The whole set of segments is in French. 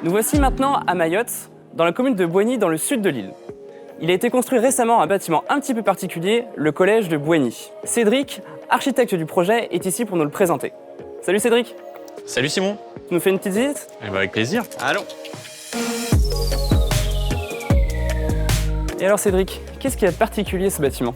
Nous voici maintenant à Mayotte, dans la commune de Bouigny, dans le sud de l'île. Il a été construit récemment un bâtiment un petit peu particulier, le collège de Bouigny. Cédric, architecte du projet, est ici pour nous le présenter. Salut Cédric. Salut Simon. Tu nous fais une petite visite ? Eh ben avec plaisir. Allons. Et alors Cédric, qu'est-ce qu'il y a de particulier ce bâtiment ?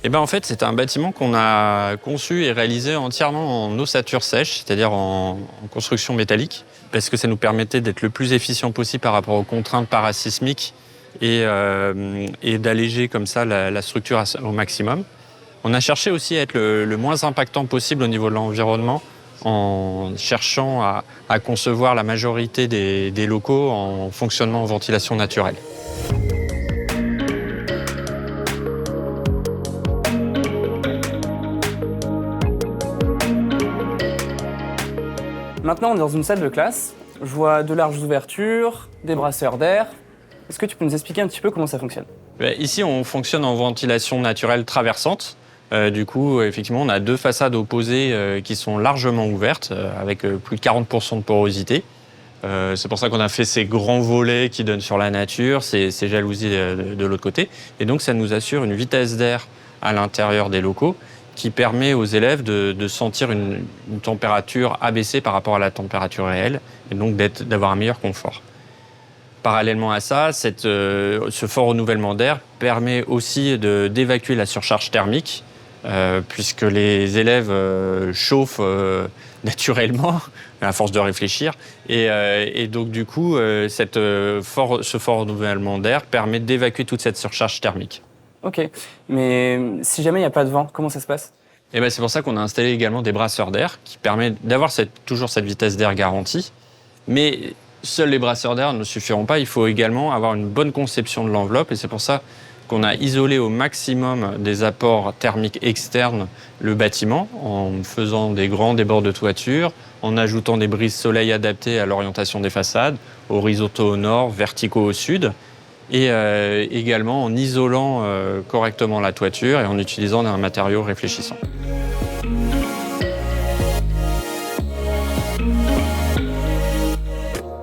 Eh ben en fait, c'est un bâtiment qu'on a conçu et réalisé entièrement en ossature sèche, c'est-à-dire en construction métallique, parce que ça nous permettait d'être le plus efficient possible par rapport aux contraintes parasismiques et d'alléger comme ça la structure au maximum. On a cherché aussi à être le moins impactant possible au niveau de l'environnement en cherchant à concevoir la majorité des locaux en fonctionnement en ventilation naturelle. Maintenant, on est dans une salle de classe. Je vois de larges ouvertures, des brasseurs d'air. Est-ce que tu peux nous expliquer un petit peu comment ça fonctionne ? Ici, on fonctionne en ventilation naturelle traversante. Du coup, effectivement, on a deux façades opposées qui sont largement ouvertes, avec plus de 40% de porosité. C'est pour ça qu'on a fait ces grands volets qui donnent sur la nature, ces jalousies de l'autre côté. Et donc, ça nous assure une vitesse d'air à l'intérieur des locaux qui permet aux élèves de sentir une température abaissée par rapport à la température réelle et donc d'avoir un meilleur confort. Parallèlement à ça, ce fort renouvellement d'air permet aussi d'évacuer la surcharge thermique puisque les élèves chauffent naturellement à force de réfléchir. Et donc du coup, ce fort renouvellement d'air permet d'évacuer toute cette surcharge thermique. Ok, mais si jamais il n'y a pas de vent, comment ça se passe ? Et ben c'est pour ça qu'on a installé également des brasseurs d'air qui permettent d'avoir toujours cette vitesse d'air garantie. Mais seuls les brasseurs d'air ne suffiront pas, il faut également avoir une bonne conception de l'enveloppe et c'est pour ça qu'on a isolé au maximum des apports thermiques externes le bâtiment en faisant des grands débords de toiture, en ajoutant des brises soleil adaptées à l'orientation des façades, horizontaux au nord, verticaux au sud, et également en isolant correctement la toiture et en utilisant un matériau réfléchissant.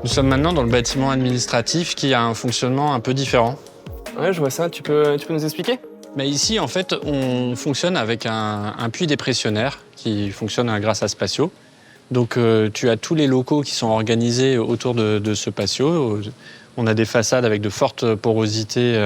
Nous sommes maintenant dans le bâtiment administratif qui a un fonctionnement un peu différent. Ouais, je vois ça. Tu peux nous expliquer ? Ici, en fait, on fonctionne avec un puits dépressionnaire qui fonctionne grâce à ce patio. Donc, tu as tous les locaux qui sont organisés autour de ce patio. On a des façades avec de fortes porosités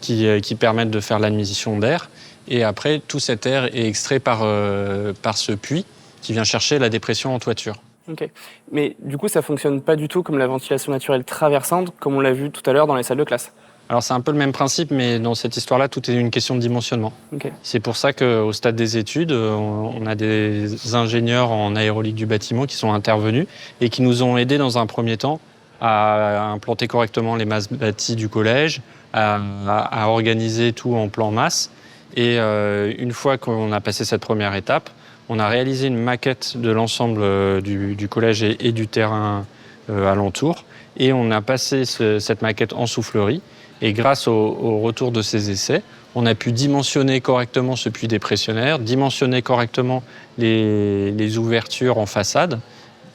qui permettent de faire l'admission d'air. Et après, tout cet air est extrait par ce puits qui vient chercher la dépression en toiture. Ok. Mais du coup, ça fonctionne pas du tout comme la ventilation naturelle traversante, comme on l'a vu tout à l'heure dans les salles de classe. Alors c'est un peu le même principe, mais dans cette histoire-là, tout est une question de dimensionnement. Okay. C'est pour ça qu'au stade des études, on a des ingénieurs en aérolique du bâtiment qui sont intervenus et qui nous ont aidés dans un premier temps à implanter correctement les masses bâties du collège, à organiser tout en plan masse. Et une fois qu'on a passé cette première étape, on a réalisé une maquette de l'ensemble du collège et du terrain alentour. Et on a passé cette maquette en soufflerie. Et grâce au retour de ces essais, on a pu dimensionner correctement ce puits dépressionnaire, dimensionner correctement les ouvertures en façade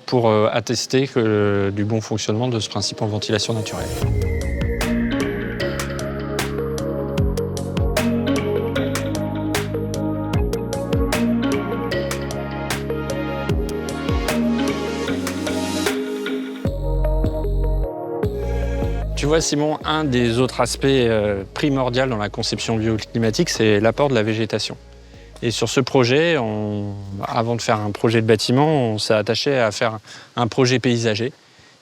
pour attester du bon fonctionnement de ce principe en ventilation naturelle. Tu vois, Simon, un des autres aspects primordiaux dans la conception bioclimatique, c'est l'apport de la végétation. Et sur ce projet, avant de faire un projet de bâtiment, on s'est attaché à faire un projet paysager.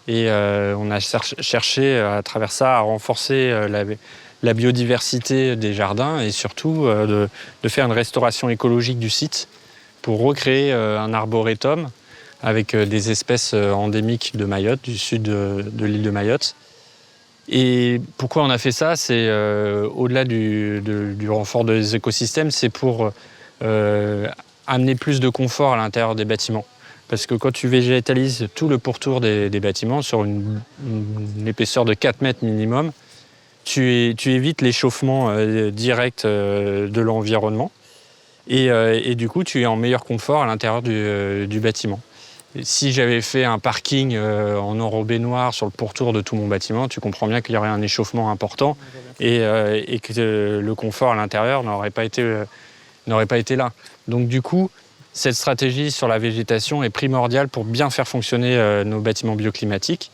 Et on a cherché à travers ça à renforcer la biodiversité des jardins et surtout de faire une restauration écologique du site pour recréer un arboretum avec des espèces endémiques de Mayotte, du sud de l'île de Mayotte. Et pourquoi on a fait ça ? C'est au-delà du renfort des écosystèmes, c'est pour amener plus de confort à l'intérieur des bâtiments. Parce que quand tu végétalises tout le pourtour des bâtiments sur une épaisseur de 4 mètres minimum, tu évites l'échauffement direct de l'environnement et du coup tu es en meilleur confort à l'intérieur du bâtiment. Si j'avais fait un parking en enrobé noir sur le pourtour de tout mon bâtiment, tu comprends bien qu'il y aurait un échauffement important et que le confort à l'intérieur n'aurait pas été là. Donc du coup, cette stratégie sur la végétation est primordiale pour bien faire fonctionner nos bâtiments bioclimatiques.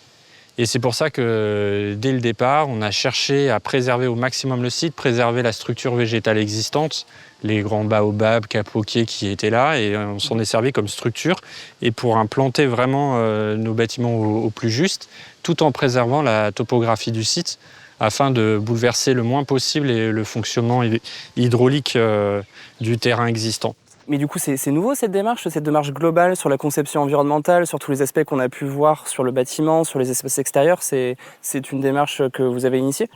Et c'est pour ça que dès le départ, on a cherché à préserver au maximum le site, préserver la structure végétale existante, les grands baobabs, capoquiers qui étaient là, et on s'en est servi comme structure, et pour implanter vraiment nos bâtiments au plus juste, tout en préservant la topographie du site, afin de bouleverser le moins possible le fonctionnement hydraulique du terrain existant. Mais du coup, c'est nouveau cette démarche globale sur la conception environnementale, sur tous les aspects qu'on a pu voir sur le bâtiment, sur les espaces extérieurs, c'est une démarche que vous avez initiée ?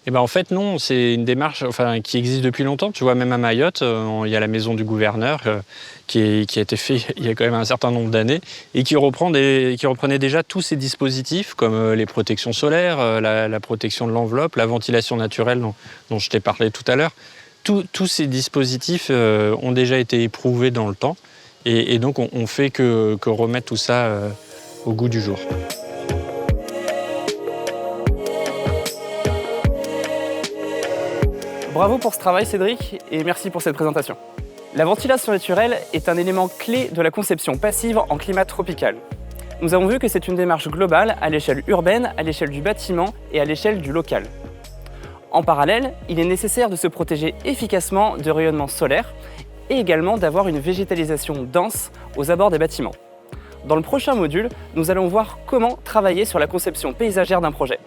Eh ben en fait non, c'est une démarche qui existe depuis longtemps. Tu vois, même à Mayotte, il y a la maison du gouverneur qui a été faite il y a quand même un certain nombre d'années et qui reprenait déjà tous ces dispositifs comme les protections solaires, la protection de l'enveloppe, la ventilation naturelle dont je t'ai parlé tout à l'heure. Tous ces dispositifs ont déjà été éprouvés dans le temps et donc on fait que remettre tout ça au goût du jour. Bravo pour ce travail Cédric et merci pour cette présentation. La ventilation naturelle est un élément clé de la conception passive en climat tropical. Nous avons vu que c'est une démarche globale à l'échelle urbaine, à l'échelle du bâtiment et à l'échelle du local. En parallèle, il est nécessaire de se protéger efficacement du rayonnement solaire et également d'avoir une végétalisation dense aux abords des bâtiments. Dans le prochain module, nous allons voir comment travailler sur la conception paysagère d'un projet.